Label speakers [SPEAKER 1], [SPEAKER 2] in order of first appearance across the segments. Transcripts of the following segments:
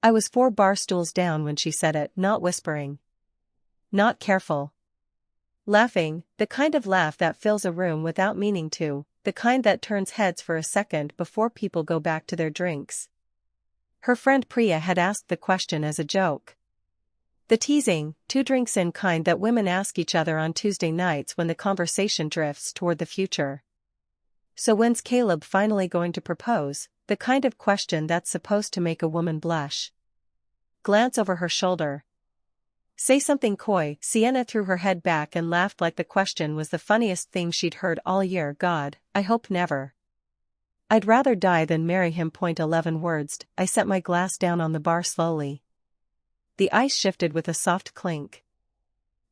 [SPEAKER 1] I was 4 bar stools down when she said it, not whispering. Not careful. Laughing, the kind of laugh that fills a room without meaning to, the kind that turns heads for a second before people go back to their drinks. Her friend Priya had asked the question as a joke. The teasing, 2 drinks in kind that women ask each other on Tuesday nights when the conversation drifts toward the future. So when's Caleb finally going to propose? The kind of question that's supposed to make a woman blush. Glance over her shoulder. Say something coy. Sienna threw her head back and laughed like the question was the funniest thing she'd heard all year. God, I hope never. I'd rather die than marry him. 11 words. I set my glass down on the bar slowly. The ice shifted with a soft clink.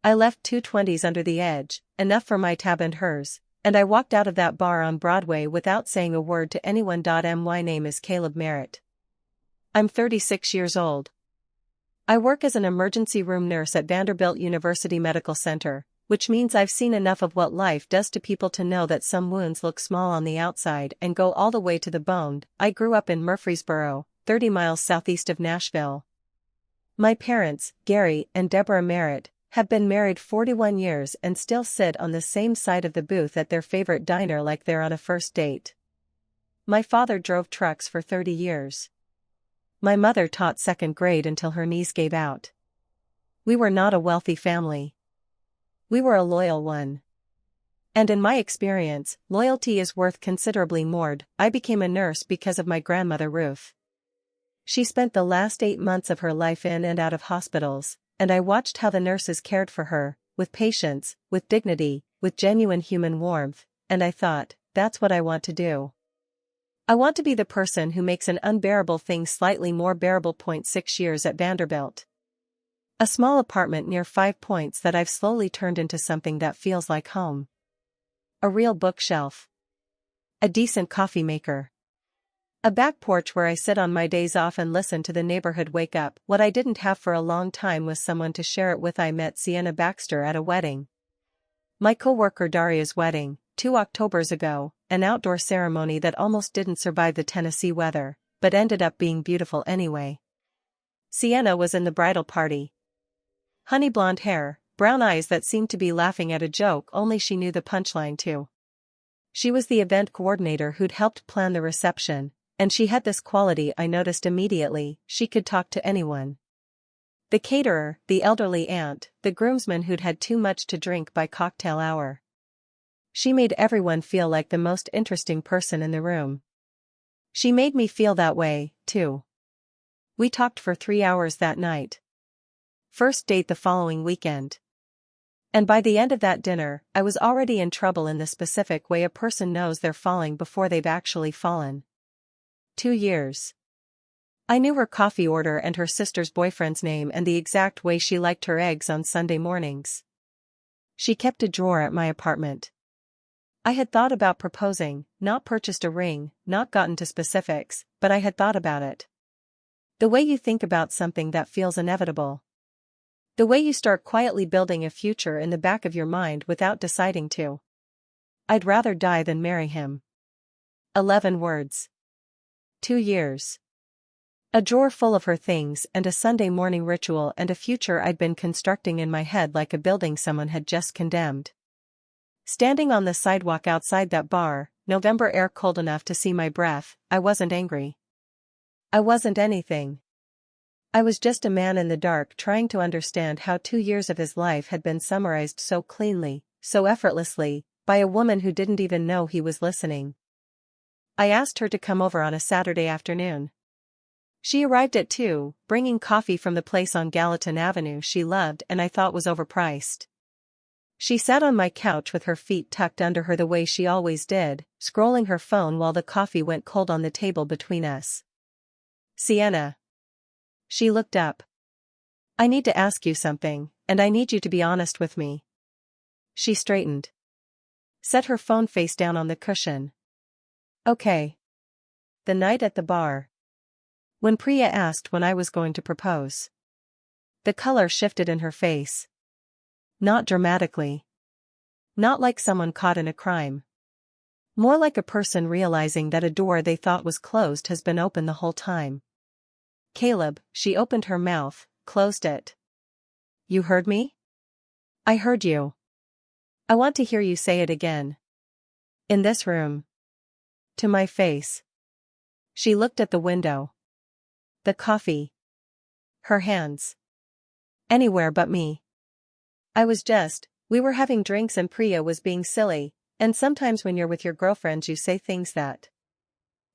[SPEAKER 1] I left 2 20s under the edge, enough for my tab and hers, and I walked out of that bar on Broadway without saying a word to anyone. My name is Caleb Merritt. I'm 36 years old. I work as an emergency room nurse at Vanderbilt University Medical Center, which means I've seen enough of what life does to people to know that some wounds look small on the outside and go all the way to the bone. I grew up in Murfreesboro, 30 miles southeast of Nashville. My parents, Gary and Deborah Merritt, have been married 41 years and still sit on the same side of the booth at their favorite diner like they're on a first date. My father drove trucks for 30 years. My mother taught 2nd grade until her knees gave out. We were not a wealthy family. We were a loyal one. And in my experience, loyalty is worth considerably more. I became a nurse because of my grandmother Ruth. She spent the last 8 months of her life in and out of hospitals, and I watched how the nurses cared for her, with patience, with dignity, with genuine human warmth, and I thought, that's what I want to do. I want to be the person who makes an unbearable thing slightly more bearable. 6 years at Vanderbilt. A small apartment near 5 Points that I've slowly turned into something that feels like home. A real bookshelf. A decent coffee maker. A back porch where I sit on my days off and listen to the neighborhood wake up. What I didn't have for a long time was someone to share it with. I met Sienna Baxter at a wedding. My co-worker Daria's wedding, 2 Octobers ago, an outdoor ceremony that almost didn't survive the Tennessee weather, but ended up being beautiful anyway. Sienna was in the bridal party. Honey blonde hair, brown eyes that seemed to be laughing at a joke only she knew the punchline too. She was the event coordinator who'd helped plan the reception, and she had this quality I noticed immediately: she could talk to anyone. The caterer, the elderly aunt, the groomsman who'd had too much to drink by cocktail hour. She made everyone feel like the most interesting person in the room. She made me feel that way, too. We talked for 3 hours that night. First date the following weekend. And by the end of that dinner, I was already in trouble in the specific way a person knows they're falling before they've actually fallen. 2 years. I knew her coffee order and her sister's boyfriend's name and the exact way she liked her eggs on Sunday mornings. She kept a drawer at my apartment. I had thought about proposing, not purchased a ring, not gotten to specifics, but I had thought about it. The way you think about something that feels inevitable. The way you start quietly building a future in the back of your mind without deciding to. I'd rather die than marry him. 11 words. 2 years. A drawer full of her things and a Sunday morning ritual and a future I'd been constructing in my head like a building someone had just condemned. Standing on the sidewalk outside that bar, November air cold enough to see my breath, I wasn't angry. I wasn't anything. I was just a man in the dark trying to understand how 2 years of his life had been summarized so cleanly, so effortlessly, by a woman who didn't even know he was listening. I asked her to come over on a Saturday afternoon. She arrived at 2, bringing coffee from the place on Gallatin Avenue she loved and I thought was overpriced. She sat on my couch with her feet tucked under her the way she always did, scrolling her phone while the coffee went cold on the table between us. Sienna. She looked up. I need to ask you something, and I need you to be honest with me. She straightened. Set her phone face down on the cushion. Okay. The night at the bar. When Priya asked when I was going to propose. The color shifted in her face. Not dramatically. Not like someone caught in a crime. More like a person realizing that a door they thought was closed has been open the whole time. Caleb, she opened her mouth, closed it. You heard me? I heard you. I want to hear you say it again. In this room. To my face. She looked at the window. The coffee. Her hands. Anywhere but me. We were having drinks and Priya was being silly, and sometimes when you're with your girlfriends you say things that.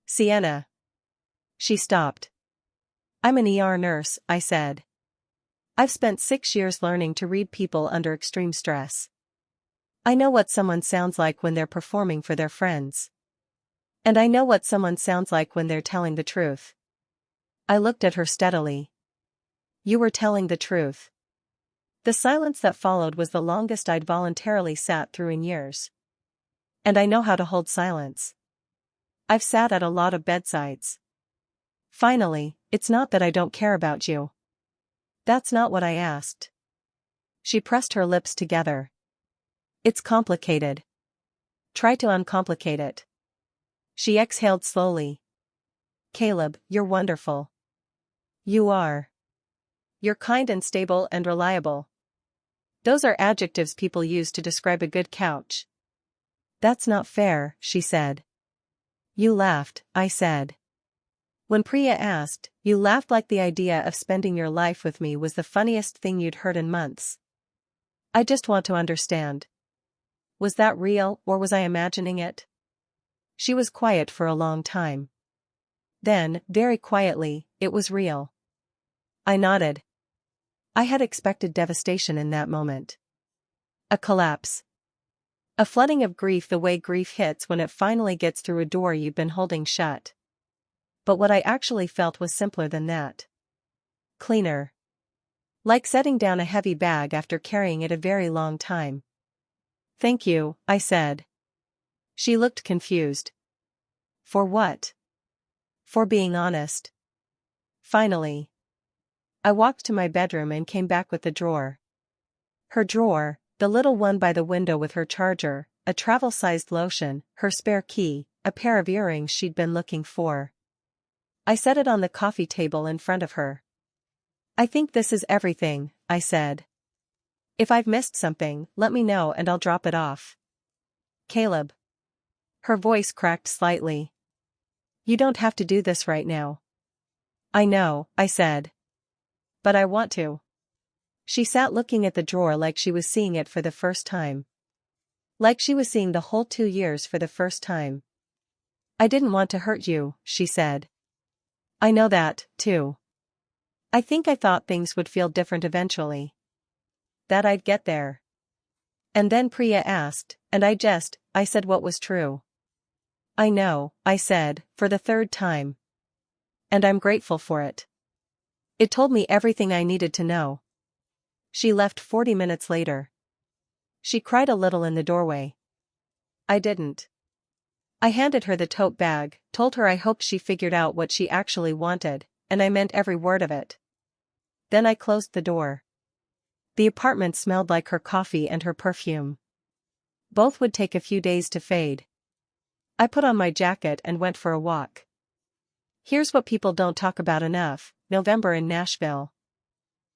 [SPEAKER 1] Sienna. She stopped. I'm an ER nurse, I said. I've spent 6 years learning to read people under extreme stress. I know what someone sounds like when they're performing for their friends. And I know what someone sounds like when they're telling the truth. I looked at her steadily. You were telling the truth. The silence that followed was the longest I'd voluntarily sat through in years. And I know how to hold silence. I've sat at a lot of bedsides. Finally, it's not that I don't care about you. That's not what I asked. She pressed her lips together. It's complicated. Try to uncomplicate it. She exhaled slowly. Caleb, you're wonderful. You are. You're kind and stable and reliable. Those are adjectives people use to describe a good couch. That's not fair, she said. You laughed, I said. When Priya asked, you laughed like the idea of spending your life with me was the funniest thing you'd heard in months. I just want to understand. Was that real, or was I imagining it? She was quiet for a long time. Then, very quietly, it was real. I nodded. I had expected devastation in that moment. A collapse. A flooding of grief the way grief hits when it finally gets through a door you've been holding shut. But what I actually felt was simpler than that. Cleaner. Like setting down a heavy bag after carrying it a very long time. Thank you, I said. She looked confused. For what? For being honest. Finally. I walked to my bedroom and came back with the drawer. Her drawer, the little one by the window with her charger, a travel-sized lotion, her spare key, a pair of earrings she'd been looking for. I set it on the coffee table in front of her. I think this is everything, I said. If I've missed something, let me know and I'll drop it off. Caleb. Her voice cracked slightly. You don't have to do this right now. I know, I said. But I want to. She sat looking at the drawer like she was seeing it for the first time. Like she was seeing the whole 2 years for the first time. I didn't want to hurt you, she said. I know that, too. I think I thought things would feel different eventually. That I'd get there. And then Priya asked, and I said what was true. I know, I said, for the 3rd time. And I'm grateful for it. It told me everything I needed to know. She left 40 minutes later. She cried a little in the doorway. I didn't. I handed her the tote bag, told her I hoped she figured out what she actually wanted, and I meant every word of it. Then I closed the door. The apartment smelled like her coffee and her perfume. Both would take a few days to fade. I put on my jacket and went for a walk. Here's what people don't talk about enough: November in Nashville.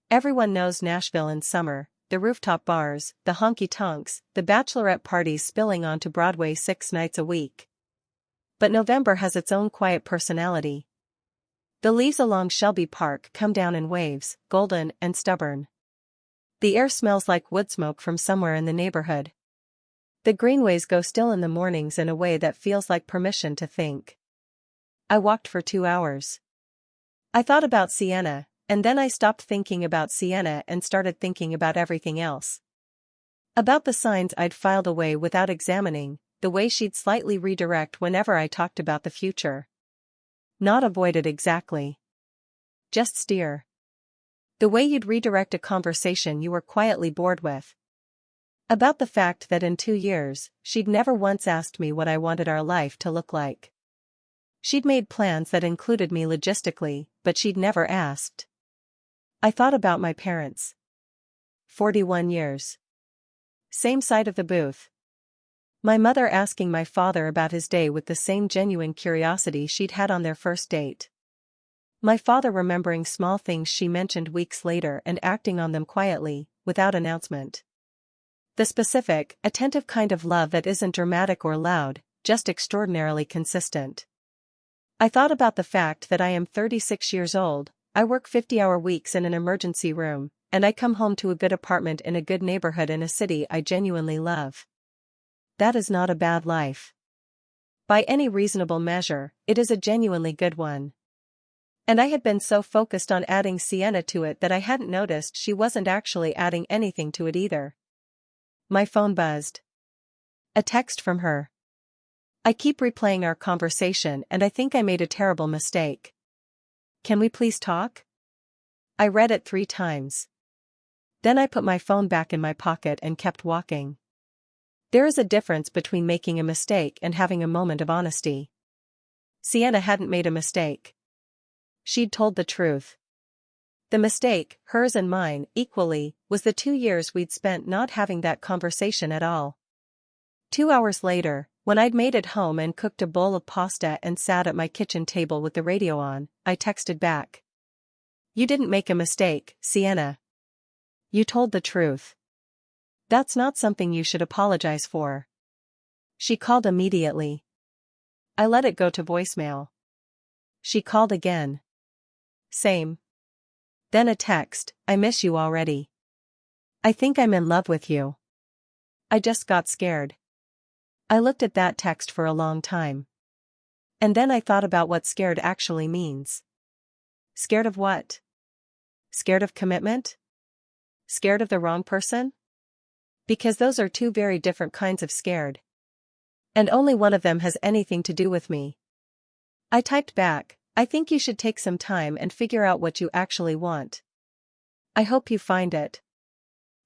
[SPEAKER 1] Everyone knows Nashville in summer, the rooftop bars, the honky-tonks, the bachelorette parties spilling onto Broadway 6 nights a week. But November has its own quiet personality. The leaves along Shelby Park come down in waves, golden and stubborn. The air smells like wood smoke from somewhere in the neighborhood. The greenways go still in the mornings in a way that feels like permission to think. I walked for 2 hours. I thought about Sienna, and then I stopped thinking about Sienna and started thinking about everything else. About the signs I'd filed away without examining, the way she'd slightly redirect whenever I talked about the future. Not avoid it exactly. Just steer. The way you'd redirect a conversation you were quietly bored with. About the fact that in 2 years, she'd never once asked me what I wanted our life to look like. She'd made plans that included me logistically, but she'd never asked. I thought about my parents. 41 years. Same side of the booth. My mother asking my father about his day with the same genuine curiosity she'd had on their first date. My father remembering small things she mentioned weeks later and acting on them quietly, without announcement. The specific, attentive kind of love that isn't dramatic or loud, just extraordinarily consistent. I thought about the fact that I am 36 years old, I work 50-hour weeks in an emergency room, and I come home to a good apartment in a good neighborhood in a city I genuinely love. That is not a bad life. By any reasonable measure, it is a genuinely good one. And I had been so focused on adding Sienna to it that I hadn't noticed she wasn't actually adding anything to it either. My phone buzzed. A text from her. I keep replaying our conversation and I think I made a terrible mistake. Can we please talk? I read it 3 times. Then I put my phone back in my pocket and kept walking. There is a difference between making a mistake and having a moment of honesty. Sienna hadn't made a mistake. She'd told the truth. The mistake, hers and mine, equally, was the 2 years we'd spent not having that conversation at all. 2 hours later, when I'd made it home and cooked a bowl of pasta and sat at my kitchen table with the radio on, I texted back. You didn't make a mistake, Sienna. You told the truth. That's not something you should apologize for. She called immediately. I let it go to voicemail. She called again. Same. Then a text, I miss you already. I think I'm in love with you. I just got scared. I looked at that text for a long time. And then I thought about what scared actually means. Scared of what? Scared of commitment? Scared of the wrong person? Because those are 2 very different kinds of scared. And only one of them has anything to do with me. I typed back, I think you should take some time and figure out what you actually want. I hope you find it.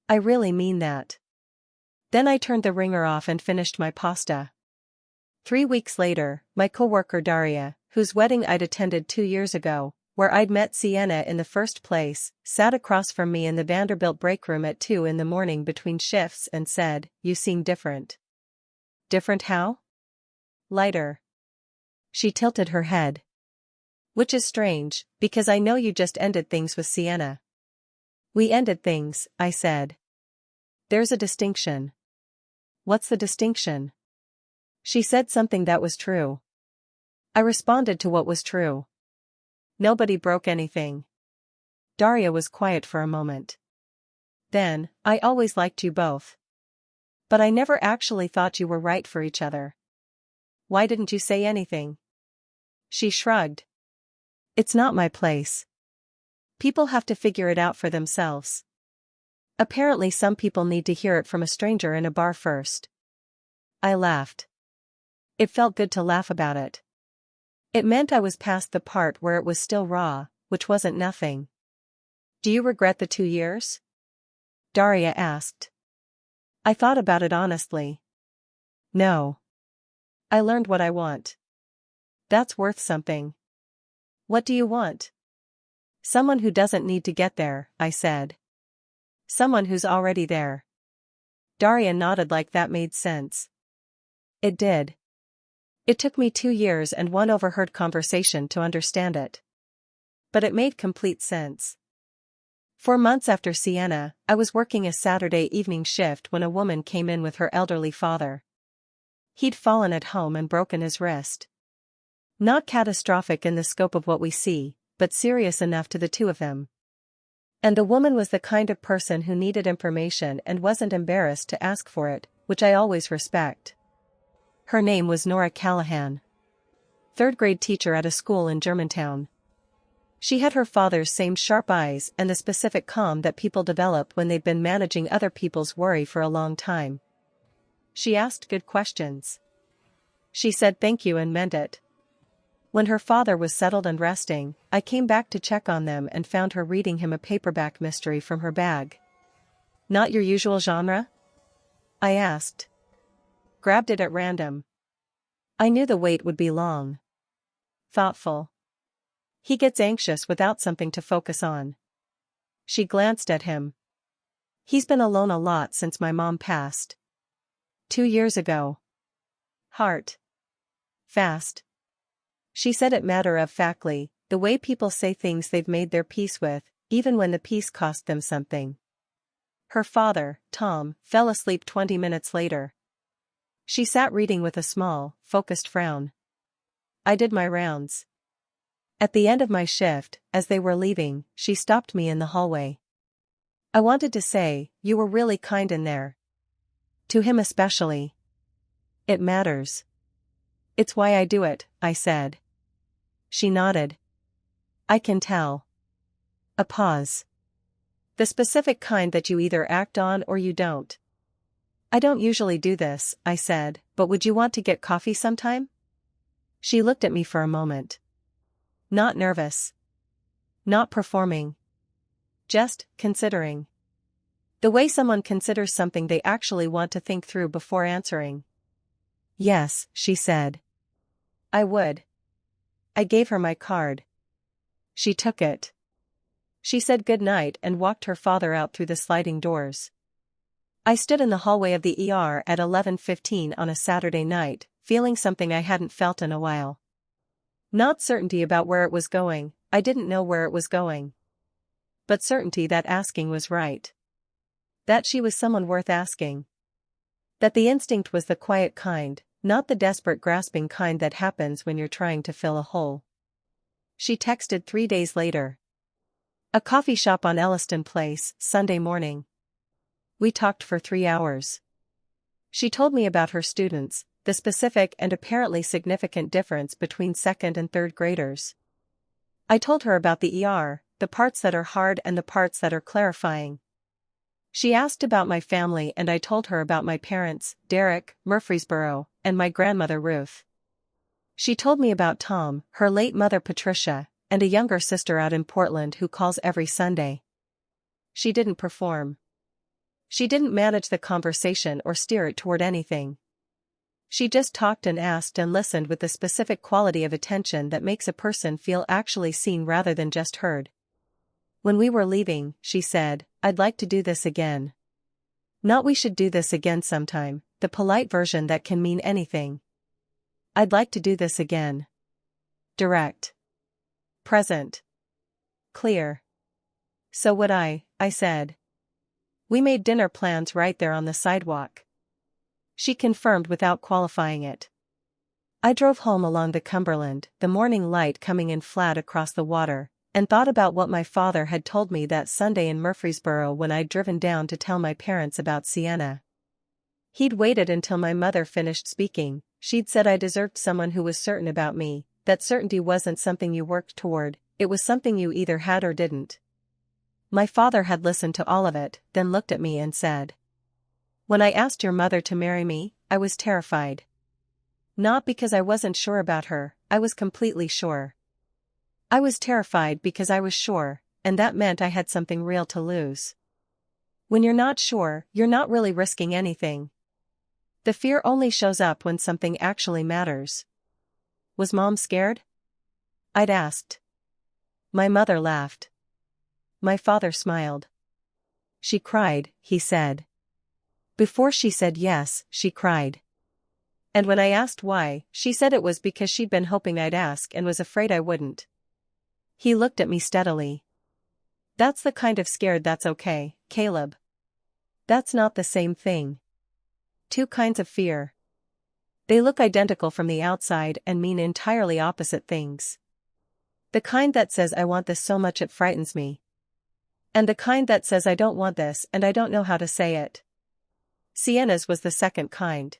[SPEAKER 1] I really mean that. Then I turned the ringer off and finished my pasta. 3 weeks later, my coworker Daria, whose wedding I'd attended 2 years ago, where I'd met Sienna in the first place, sat across from me in the Vanderbilt break room at 2 in the morning between shifts and said, You seem different. Different how? Lighter. She tilted her head. Which is strange, because I know you just ended things with Sienna. We ended things, I said. There's a distinction. What's the distinction? She said something that was true. I responded to what was true. Nobody broke anything. Daria was quiet for a moment. Then, I always liked you both. But I never actually thought you were right for each other. Why didn't you say anything? She shrugged. It's not my place. People have to figure it out for themselves. Apparently some people need to hear it from a stranger in a bar first. I laughed. It felt good to laugh about it. It meant I was past the part where it was still raw, which wasn't nothing. Do you regret the 2 years? Daria asked. I thought about it honestly. No. I learned what I want. That's worth something. What do you want? Someone who doesn't need to get there, I said. Someone who's already there. Daria nodded like that made sense. It did. It took me 2 years and 1 overheard conversation to understand it. But it made complete sense. 4 months after Sienna, I was working a Saturday evening shift when a woman came in with her elderly father. He'd fallen at home and broken his wrist. Not catastrophic in the scope of what we see, but serious enough to the 2 of them. And the woman was the kind of person who needed information and wasn't embarrassed to ask for it, which I always respect. Her name was Nora Callahan. 3rd grade teacher at a school in Germantown. She had her father's same sharp eyes and the specific calm that people develop when they've been managing other people's worry for a long time. She asked good questions. She said thank you and meant it. When her father was settled and resting, I came back to check on them and found her reading him a paperback mystery from her bag. Not your usual genre? I asked. Grabbed it at random. I knew the wait would be long. Thoughtful. He gets anxious without something to focus on. She glanced at him. He's been alone a lot since my mom passed. 2 years ago. Heart. Fast. She said it matter-of-factly, the way people say things they've made their peace with, even when the peace cost them something. Her father, Tom, fell asleep 20 minutes later. She sat reading with a small, focused frown. I did my rounds. At the end of my shift, as they were leaving, she stopped me in the hallway. I wanted to say, "You were really kind in there." To him especially. "It matters. It's why I do it," I said. She nodded. "I can tell." A pause. "The specific kind that you either act on or you don't." "I don't usually do this," I said, "but would you want to get coffee sometime?" She looked at me for a moment. Not nervous. Not performing. Just considering. The way someone considers something they actually want to think through before answering. "Yes," she said. "I would." I gave her my card. She took it. She said good night and walked her father out through the sliding doors. I stood in the hallway of the ER at 11:15 on a Saturday night, feeling something I hadn't felt in a while. Not certainty about where it was going, I didn't know where it was going. But certainty that asking was right. That she was someone worth asking. That the instinct was the quiet kind, not the desperate grasping kind that happens when you're trying to fill a hole. She texted 3 days later. A coffee shop on Elliston Place, Sunday morning. We talked for 3 hours. She told me about her students, the specific and apparently significant difference between second and third graders. I told her about the ER, the parts that are hard and the parts that are clarifying. She asked about my family and I told her about my parents, Derek, Murfreesboro, and my grandmother Ruth. She told me about Tom, her late mother Patricia, and a younger sister out in Portland who calls every Sunday. She didn't perform. She didn't manage the conversation or steer it toward anything. She just talked and asked and listened with the specific quality of attention that makes a person feel actually seen rather than just heard. When we were leaving, she said, "I'd like to do this again." Not "we should do this again sometime," the polite version that can mean anything. I'd like to do this again. Direct. Present. Clear. So would I said. We made dinner plans right there on the sidewalk. She confirmed without qualifying it. I drove home along the Cumberland, the morning light coming in flat across the water, and thought about what my father had told me that Sunday in Murfreesboro when I'd driven down to tell my parents about Sienna. He'd waited until my mother finished speaking. She'd said I deserved someone who was certain about me, that certainty wasn't something you worked toward, it was something you either had or didn't. My father had listened to all of it, then looked at me and said, "When I asked your mother to marry me, I was terrified. Not because I wasn't sure about her, I was completely sure. I was terrified because I was sure, and that meant I had something real to lose. When you're not sure, you're not really risking anything. The fear only shows up when something actually matters." Was Mom scared? I'd asked. My mother laughed. My father smiled. She cried, he said. Before she said yes, she cried. And when I asked why, she said it was because she'd been hoping I'd ask and was afraid I wouldn't. He looked at me steadily. That's the kind of scared that's okay, Caleb. That's not the same thing. Two kinds of fear. They look identical from the outside and mean entirely opposite things. The kind that says I want this so much it frightens me. And the kind that says I don't want this and I don't know how to say it. Sienna's was the second kind.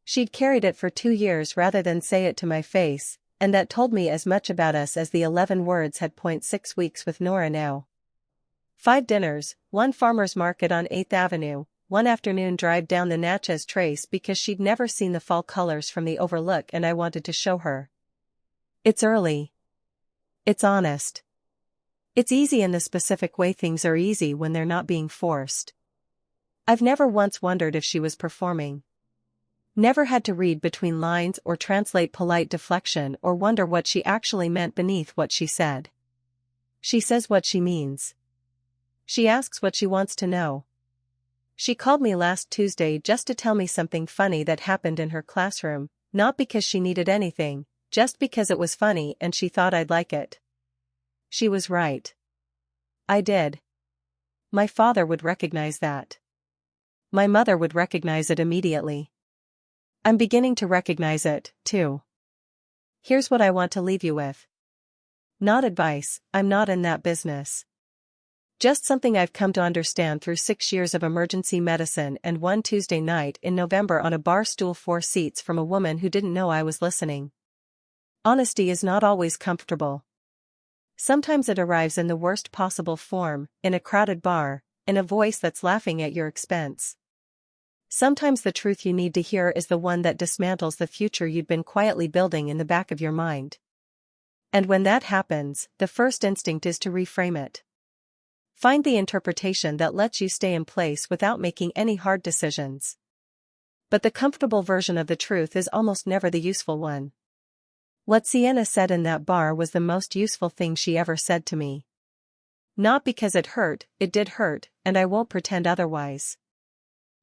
[SPEAKER 1] She'd carried it for 2 years rather than say it to my face, and that told me as much about us as the 11 words had. 6 weeks with Nora now. 5 dinners, 1 farmer's market on 8th Avenue, 1 afternoon drive down the Natchez Trace because she'd never seen the fall colors from the overlook and I wanted to show her. It's early. It's honest. It's easy in the specific way things are easy when they're not being forced. I've never once wondered if she was performing. Never had to read between lines or translate polite deflection or wonder what she actually meant beneath what she said. She says what she means. She asks what she wants to know. She called me last Tuesday just to tell me something funny that happened in her classroom, not because she needed anything, just because it was funny and she thought I'd like it. She was right. I did. My father would recognize that. My mother would recognize it immediately. I'm beginning to recognize it, too. Here's what I want to leave you with. Not advice, I'm not in that business. Just something I've come to understand through 6 years of emergency medicine and one Tuesday night in November on a bar stool 4 seats from a woman who didn't know I was listening. Honesty is not always comfortable. Sometimes it arrives in the worst possible form, in a crowded bar, in a voice that's laughing at your expense. Sometimes the truth you need to hear is the one that dismantles the future you'd been quietly building in the back of your mind. And when that happens, the first instinct is to reframe it. Find the interpretation that lets you stay in place without making any hard decisions. But the comfortable version of the truth is almost never the useful one. What Sienna said in that bar was the most useful thing she ever said to me. Not because it did hurt, and I won't pretend otherwise.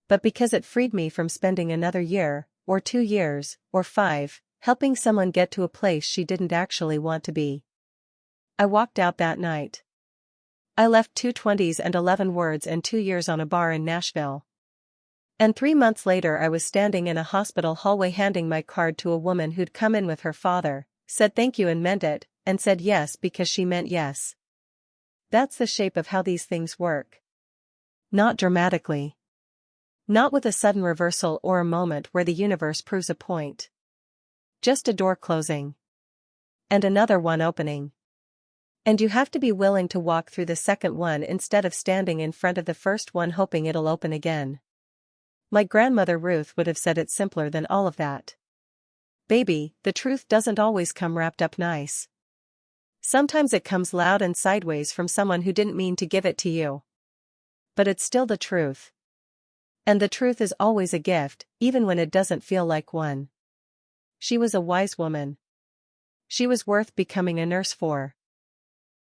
[SPEAKER 1] But because it freed me from spending another year, or 2 years, or 5, helping someone get to a place she didn't actually want to be. I walked out that night. I left 2 20s and 11 words and 2 years on a bar in Nashville. And 3 months later I was standing in a hospital hallway handing my card to a woman who'd come in with her father, said thank you and meant it, and said yes because she meant yes. That's the shape of how these things work. Not dramatically. Not with a sudden reversal or a moment where the universe proves a point. Just a door closing. And another one opening. And you have to be willing to walk through the second one instead of standing in front of the first one hoping it'll open again. My grandmother Ruth would have said it simpler than all of that. Baby, the truth doesn't always come wrapped up nice. Sometimes it comes loud and sideways from someone who didn't mean to give it to you. But it's still the truth. And the truth is always a gift, even when it doesn't feel like one. She was a wise woman. She was worth becoming a nurse for.